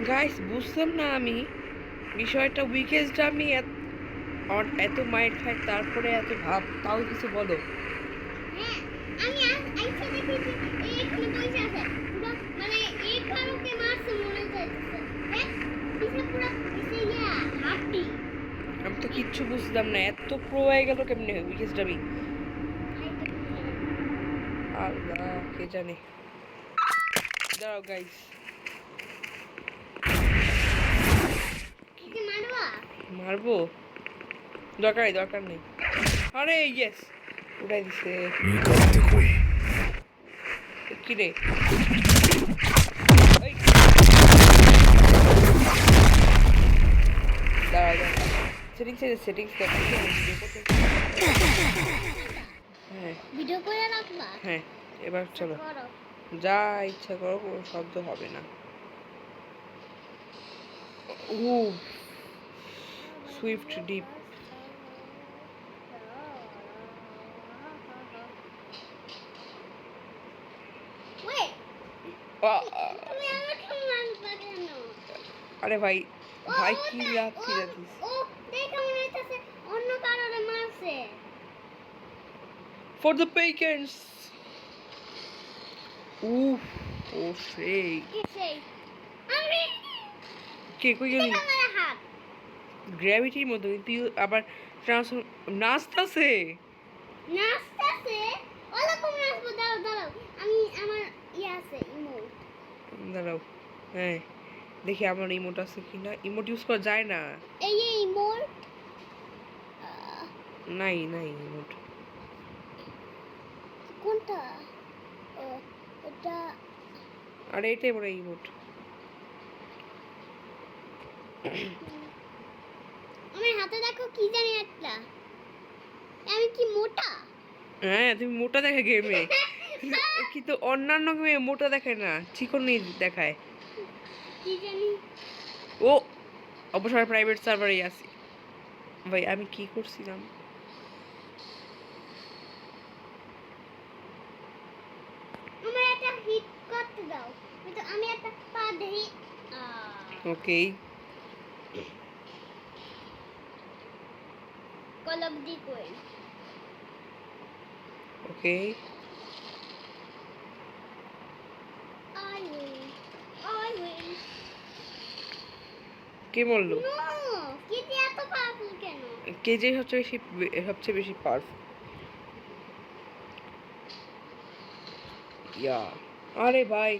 Guys বুঝলাম না আমি বিষয়টা উইকেস্ট আমি এত মাইর খাই তারপরে এত ভাব তাও কিছু বলো। হ্যাঁ, আমি আইসা দেখি যে এখানে বসে আছে পুরো মানে এই কারোকে মারছে মনে যাইতেছে। দেখ পিছে পুরো পিছে ইয়া হাড্ডি। আমি তো কিচ্ছু বুঝলাম না, এত প্রো হয়ে গেল কেমনে উইকেস্ট আমি। আল্লাহ কে জানে। দাঁড়াও গাইস, ওকে মারবা? মারবো? দরকার নেই। আরে ইয়েস, উড়াই দিছে। 向かってこい。 কি রে? এই, দাঁড়াও সেটিংস হ্যাঁ ভিডিও করে রাখবা? হ্যাঁ, এবার চলো করো। যা ইচ্ছা করো, কোনো শব্দ হবে না। ও সুইফট ডিপ। ওয়ে, তুমি আমাকে মারবা কেন? আরে ভাই ও ভাই ও কি তাই- লাথি ও দিস। ও দেখে মনে হইতাছে অন্য কারোরে মারছে। For the bacons. উফ, ও সেই কে সেই? আমি কে কই গেলি? এটা আমার হাত। গ্র্যাভিটির মতো তুই আবার নাচতাছে। নাচতেছে ওরকম নাচবো। দাঁড়াও দাঁড়াও, আমি আমার ইয়ে আছে ইমোট। দাঁড়াও, হ্যাঁ দেখি আমার ইমোট আছে কিনা। ইমোট ইউজ করা যায় না। এই যে ইমোট নাই ইমোট। কোনটা? ও, এটা আরে এটাই মনে হয় ইমোট। আমার হাতে দেখো কি জানি একটা। আমি কি মোটা? হ্যাঁ তুমি মোটা দেখে গেমে, কিন্তু অন্যান্য গেমে মোটা দেখায় না, চিকনই দেখায়। কি জানি। ও অবশ্যই প্রাইভেট সার্ভারেই আছি। ভাই আমি কি করছিলাম? আমার একটা হিট করতে দাও। আমি একটা পা দেই। ওকে কল অফ দি কোয়েন। Okay I will. কে বললো? নো, কি যে এত পাওয়ারফুল কেন? কে যে সবচেয়ে বেশি পাওয়ারফুল। ইয়া, আরে ভাই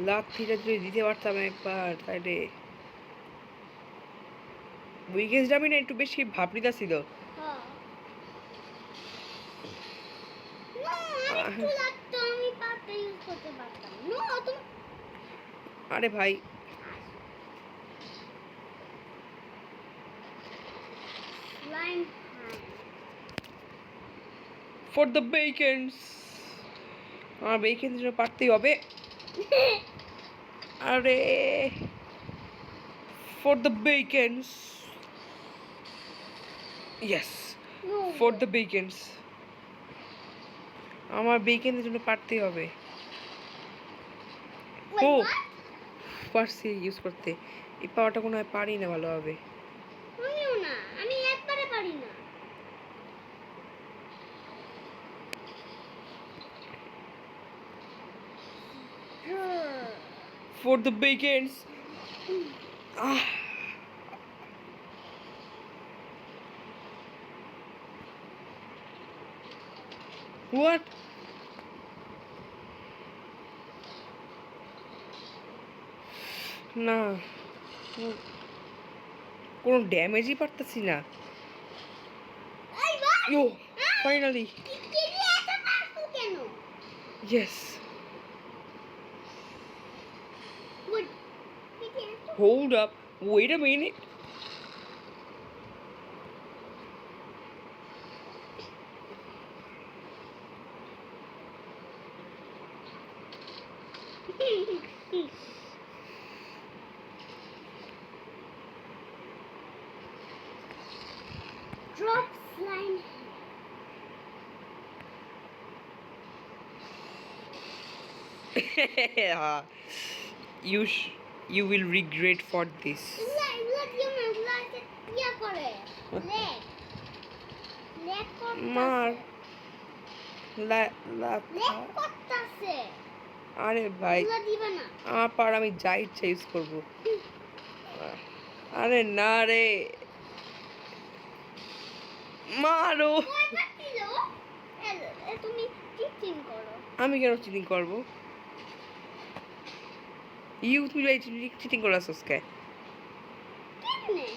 লাথিটা যদি দিতে পারতাম একবার তাইলে। উইকেস ডামি না একটু বেশি ভাবনিতা ছিল। হ্যাঁ। নো, আর একটু লাগতো আমি পাটা ইউজ করতে পারতাম। নো, তুমি আরে ভাই লাইন ফর দ্য বেকেন্স। আমার বেকেন্স জন্য পারতেই হবে। আরে for the bacons, yes no. For the bacons. আমার বেকেন্সের জন্য পারতেই হবে। ও পারছি ইউজ করতে। এই পাওয়ারটা কোনো হয় পারি না ভালোভাবে। আমিও না, আমি একবারে পারি না। For the bacons. Ah what? না কোনো ড্যামেজই পারতেছি না। এই বাহ! ইয়ো ফাইনালি কি যে এত পাওয়ারফুল কেন? ইয়েস। গুড। কি যে এত hold up, wait a minute. Drop line. Use you will regret for this. এগুলা দিয়ে না, এগুলা আছে ইয়া করে। লেগ। লেগ মার। করতাছে। লা লা লেগ করতাছে। আরে ভাই এগুলা দিবা না। আমার পার আমি যা ইচ্ছা ইউজ করবো। আরে না রে, মারো। কয়বার দিল? তুমি চিটিং করো। আমি কেন চিটিং করবো? ইউ তুমি ভাই চিটিং করে আসছ কে? কেমনে?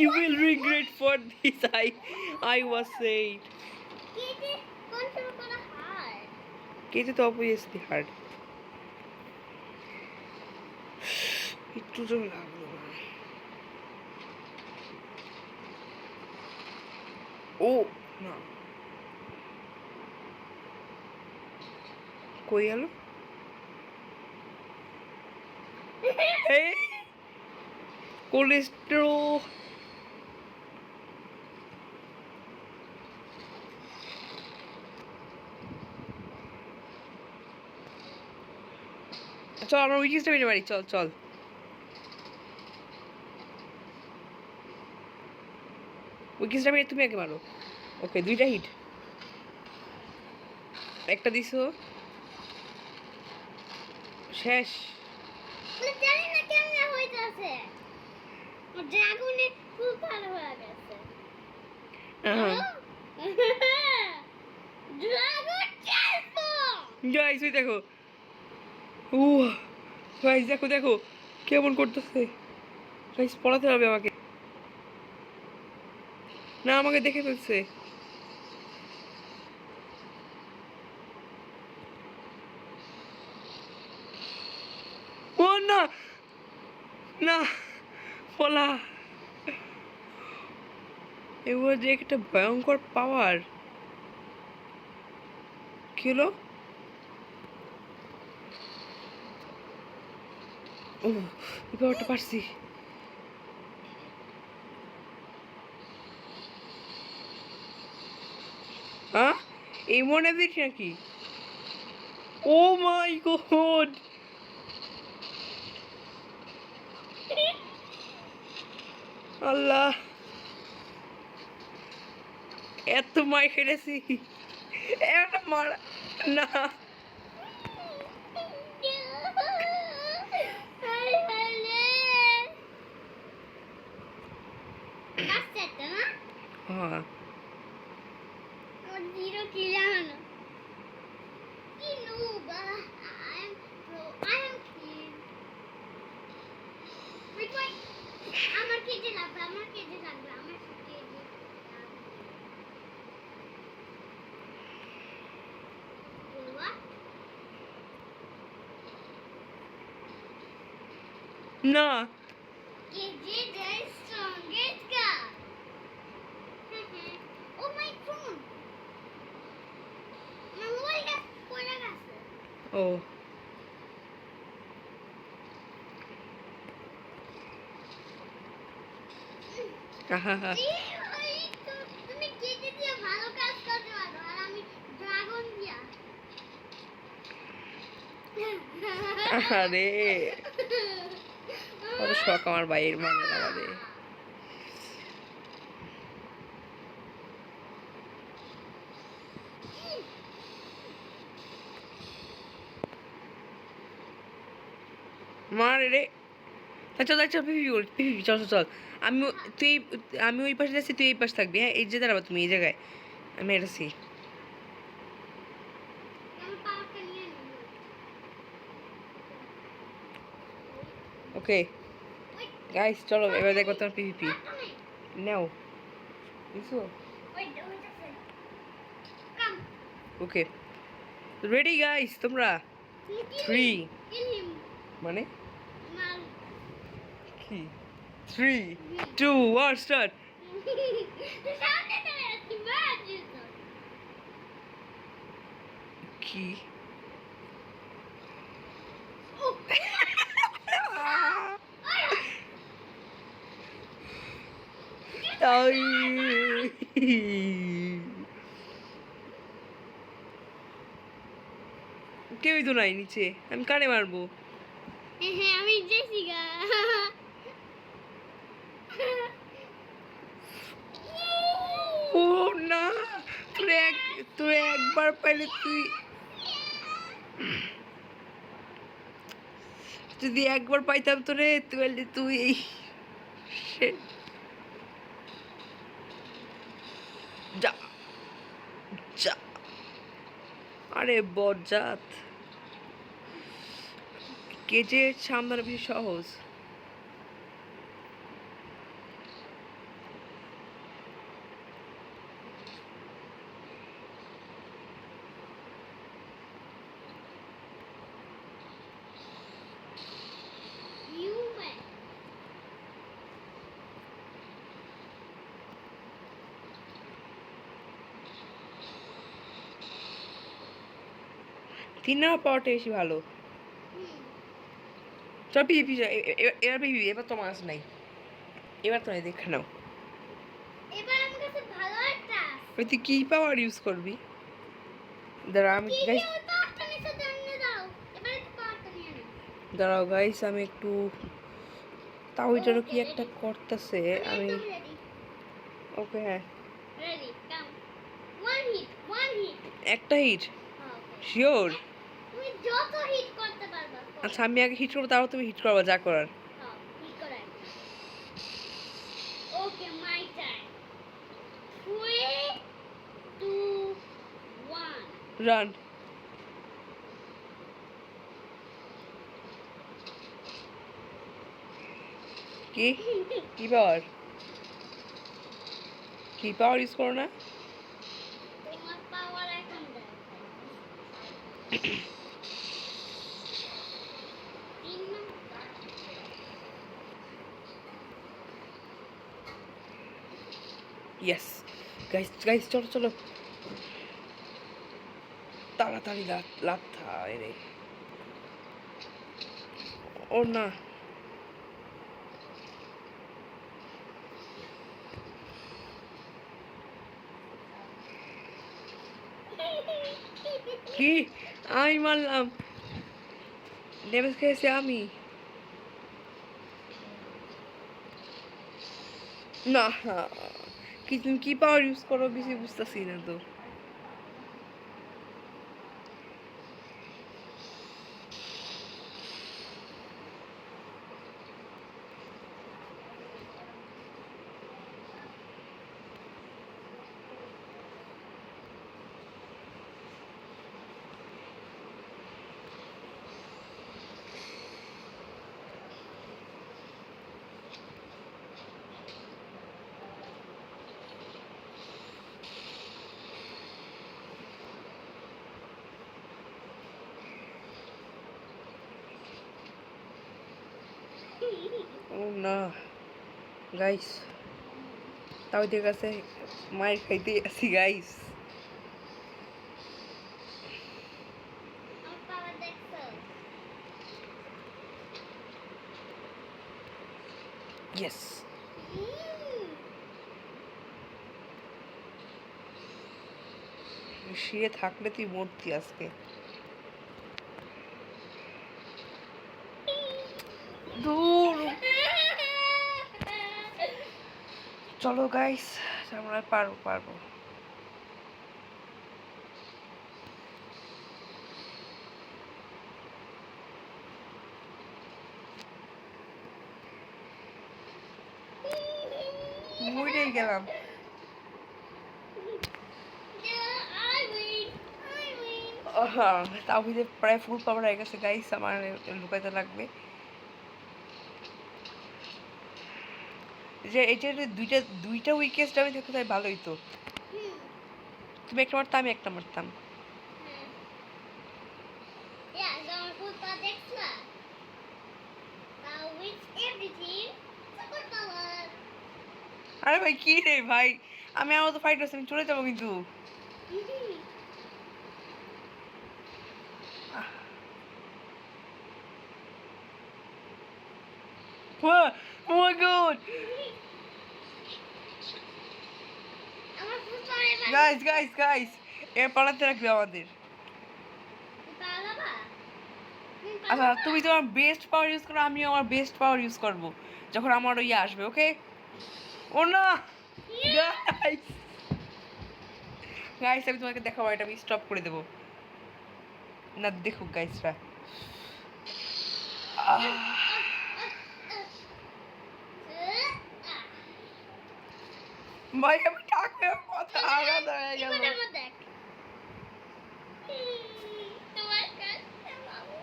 You will regret for this. I was saying. কেটে কন্ট্রোল করা হার্ড। কেটে তো obviously hard. একটু তো লাগলো না। ও না, কই গেল? এই কোলেস্টেরল। চল আমরা উইকিসটা মেরে মারি, চল চল। উইকিসটা মেরে তুমি আগে মারো। ওকে, 2টা হিট। একটা দিছো, শেষ। জানি না কেমনে হইতাছে। ও ড্রাগনে খুব ভালো হয়ে গেছে। ড্রাগন চালতো। গাইস ওই দেখো, ও গাইস দেখো দেখো কেমন করতেছে। গাইস পড়াতে হবে আমাকে, না আমাকে দেখে ফেলছে। ও না না, পলা। এগুলো যে একটা ভয়ঙ্কর পাওয়ার। কি হলো? ও এই পাওয়ারটা পারছি। হ্যাঁ এই মনে দিস নাকি? ও মাই গড, আল্লাহ এত মাই খেলেছি, একটা মার না। হাই হাই রে। বাচ্চাটা না? হ্যাঁ ওর জিরো কিল জানো? কি noob, I am pro, I am kill. Wait, wait. আমার কেটে লাগবে, আমার কেটে লাগবে, আমার কেটে লাগবে। বলবা? না, কেটে the strongest guy. Oh my phone. আমার মোবাইলটা পড়ে গেছে। ও আহা, তুমি কেটে দিয়ে ভালো কাজ করতে পারো আর আমি ড্রাগন দিয়া। আরে কত শখ আমার ভাইয়ের মানে আমাদের। মার রে, চল চল পিপি পিপি, চল চল চল। আমি তুই আমি ওই পাশে যাচ্ছি, তুই এই পাশে থাকবি। হ্যাঁ এই যে দাঁড়াবা তুমি এই জায়গায়, আমি এটাছি। আমার পাওয়ারটা নিয়ে নিব। ওকে ওই গাইস চলো এবার দেখবো তোমার পিপিপি তুমি নাও বুঝছো। ওই ওইটাছে কাম ওকে রেডি গাইস তোমরা? 3 কিল হিম মানে মার কি? 3 2 1 স্টার্ট। সামনে তো আছে বাজ কি? ও আই। কেউই তো নাই নিচে, আমি কারে মারবো? হ্যাঁ আমি জেসিকা। ও না, তোরে একবার পাইলে তুই, যদি একবার পাইতাম তোরে তাহলে তুই এই shit. যা যা, আরে বজ্জাত, কেজের সামনে বেশি সহজ। Human. তিন নম্বর পাওয়ারটা বেশি ভালো। চল পিপি, এবার পিপি, এবার তোমার কাছে নাই, এবার তো নাই, দেখে নাও। এবার আমার কাছে ভালো একটা আছে। ওই তুই কি পাওয়ার ইউজ করবি? দাঁড়া আমি কি গাইস, ওই পাওয়ারটা নিচে জানিয়ে দাও। এবার একটু পাওয়ারটা নিয়ে নাও। দাঁড়াও গাইস, আমি একটু, তাও ওইটারও কি একটা করতেছে, আমি একদম রেডি। ওকে হ্যাঁ, ready come. One hit, one hit. একটা হিট হ্যাঁ, শিওর? তুমি যত হিট করতে পারবা করো। আচ্ছা আমি আগে হিট করবো, তারপর তুমি হিট করবা যা করার। হ্যাঁ, হিট করে। ওকে মাই টাইম। 3 2 1 রান। কি কি পাওয়ার, কি পাওয়ার ইউজ করো না? তোমার পাওয়ার এখন দাও। 3 নাম্বার। ইয়েস গাইস, গাইস চলো চলো, তাড়াতাড়ি লাথা রে। ও না, কি আমি মারলাম, ড্যামেজ খেয়েছি আমি। না না, কি তুমি কি পাওয়ার ইউজ করো বেশি বুঝতেছি না তো। ও না গাইস, তাও ওদের কাছে মায়ের খাইতে আছি গাইস। আমার পাওয়ার দেখছো? ইয়েস, শুয়ে থাকলে তুই মরতি আজকে। দূর, চলো গাইস, আমরা পারবো পারবো। মরেই গেলাম। I win. I win. তাও যে প্রায় ফুল পাওয়ার হয়ে গেছে গাইস, আমার লুকাইতে লাগবে। যে এটা দুইটা দুইটা উইকেস্ট আমি দেখতে চাই, ভালোই তো। হুম, তুমি একটা মারতাম, আমি একটা মারতাম। হ্যাঁ। Yeah, আমার ফুল পাওয়ার দেখলা? Now with everything, super power. আরে ভাই কি রে ভাই, আমি আমার তো ফাইট করছি, আমি চলে যাবো কিন্তু। ও মাই গড, গাইস এর পালাতে রাখবে আমাদের। পালাবা আচ্ছা তুমি তোমার বেস্ট পাওয়ার ইউজ করো, আমি আমার বেস্ট পাওয়ার ইউজ করবো যখন আমার ইয়ে আসবে, ওকে? ও না গাইস আমি তোমাকে দেখাবো, এটা আমি স্টপ করে দেবো না, দেখুক গাইসরা। ভাই আমি টাকা কথা আলাদা হয়ে গেল। এবার আমার দেখ তোমার কাছে বাবু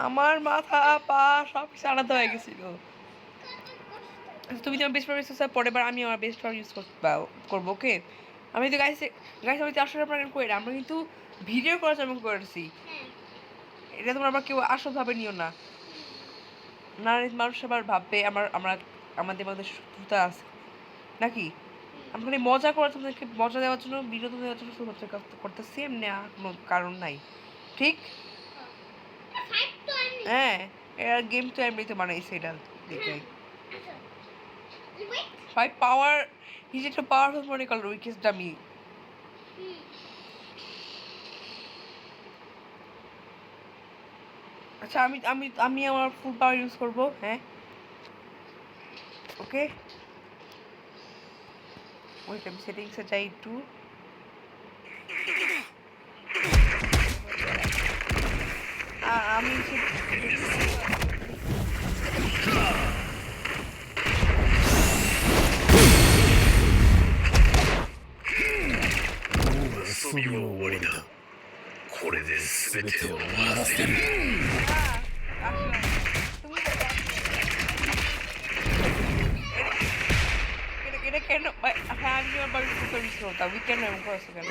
আমার মাথা পা সব কিছু আলাদা হয়ে গেছিল। কত কষ্ট তুমি তোমার বেস্ট পাওয়ার ইউজ করছো, পরের বার আমি আমার বেস্ট পাওয়ার ইউজ করবো, ওকে? আমি তো গাইস আমি তো আসলে আপনার করে আমরা কিন্তু ভিডিও করার জন্য করেছি, হ্যাঁ এটা তোমরা আবার কেউ আসল ভাবে নিও না, না মানুষ আবার ভাববে আমাদের মধ্যে শত্রুতা আছে নাকি। আমরা খালি মজা করার জন্য, মজা দেওয়ার জন্য, বিনোদন দেওয়ার জন্য শুধু করতেছি, এমনি আর কোনো কারণ নাই, ঠিক? ফাইট তো আমি হ্যাঁ এর গেম তো এমনিতে বানাইছে এটা দেখে। আচ্ছা ওয়েট ভাই পাওয়ার হিজ একটা পাওয়ারফুল মনে করলো উইকেস ডামি। আচ্ছা আমি আমি আমি আমার ফুল পাওয়ার ইউজ করব, হ্যাঁ ওকে? ওইটা আমি সেটিংসে যাই একটু। আমি遊びは終わりだ。これで全てを終わらせる。 এটা কেন হ্যাঁ আমি আমার বাড়ির উপর ইউজ করতাম, উইকেন্ড এমন করছো কেন?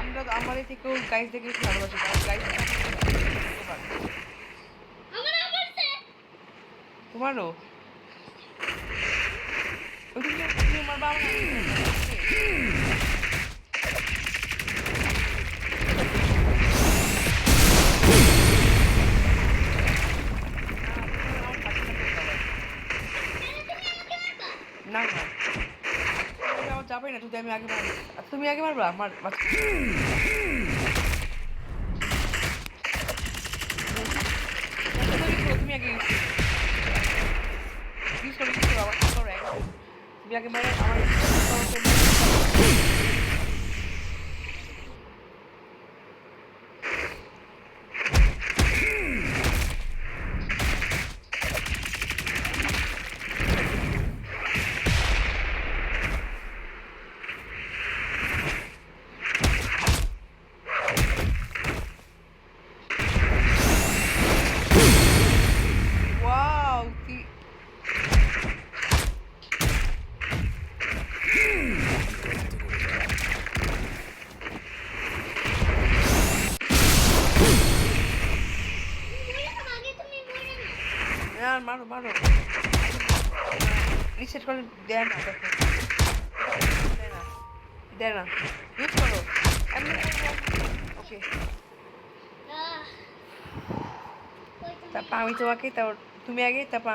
আমরা আমাদের থেকেও গাইজ দেখে ভালোবাসি, কারণ গাইজ আমার আমারছে তোমারও ওইদিকে তুমি আমার বাবা না না আমার যাবে না, যদি আমি আগে মারবো। তুমি আগে মারবা আমার বাচ্চা। তুমি আগে ইউজ করো আমার করো একদম। তুমি আগে মারে আমার ওয়াও আগে তুমি মরে না হ্যাঁ মারো মারো রিসেট করে দেয় না, দেখো দেয় না ইউজ করো ওকে। তারপর আমি তোমাকে, তারপর তুমি আগে, তারপর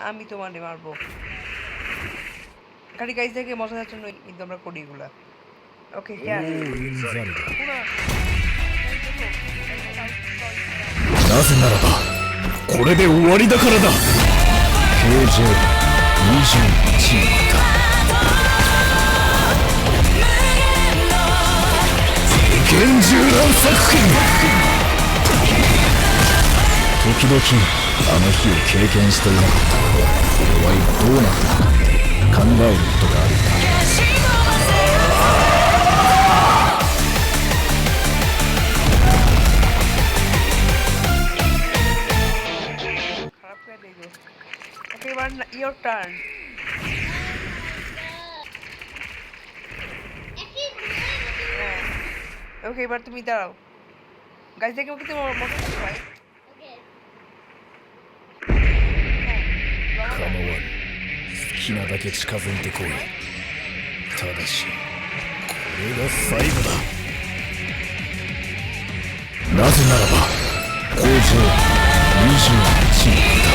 আমি তোমাকে মারবো। খালি গাইজ দেখে মজা দেওয়ার জন্য কিন্তু আমরা করি এগুলা, ওকে? 王うんざりだ。 なぜならばこれで終わりだからだ。 KJ21 だ。厳重な作品。時々あの日を経験していなかった俺は今どうなったかって考えることがある。 খারাপ করে দিল। ওকে এবার ইয়োর টার্ন। হ্যাঁ ওকে এবার তুমি দাঁড়াও। গাছ দেখে ওকে তোমার মনে হচ্ছে ভাই। 構わぬ好きなだけ近づいてこい。ただしこれれが最後だ。なぜならば北条21だ。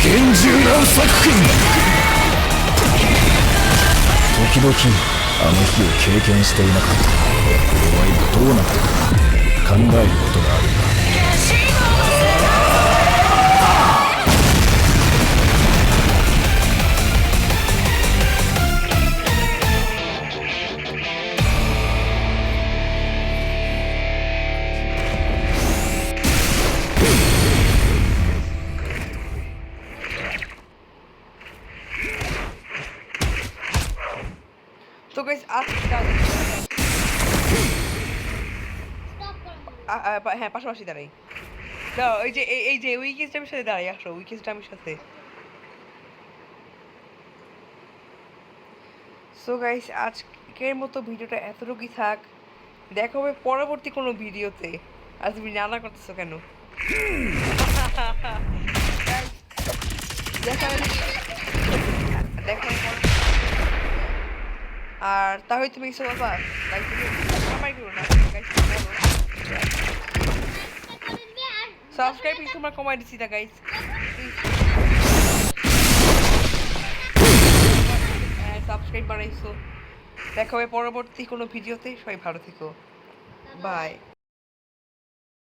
厳重な作品。時々あの日を経験していなかった。俺は今どうなったか考えることがあるんだ。তো গাইস আজকে স্টপ করো হ্যাঁ পাশাপাশি দাঁড়াই। দাও এই যে উইকেসটা আমার সাথে দাঁড়াই, আসো উইকেসটা আমার সাথে। সো গাইস আজকের মতো ভিডিওটা এতটুকুই থাক, দেখা হবে পরবর্তী কোনো ভিডিওতে। আর তুমি নানা করতেছো কেন? দেখা হবে আর তাহলে তুমি কিছু বলবা? লাইক কামাই করো না গাইস, সাবস্ক্রাইব প্লিজ, তোমার কমাই দিছি না গাইস। সাবস্ক্রাইব বানাইছো। দেখা হবে পরবর্তী কোনো ভিডিওতে, সবাই ভালো থেকো, বাই।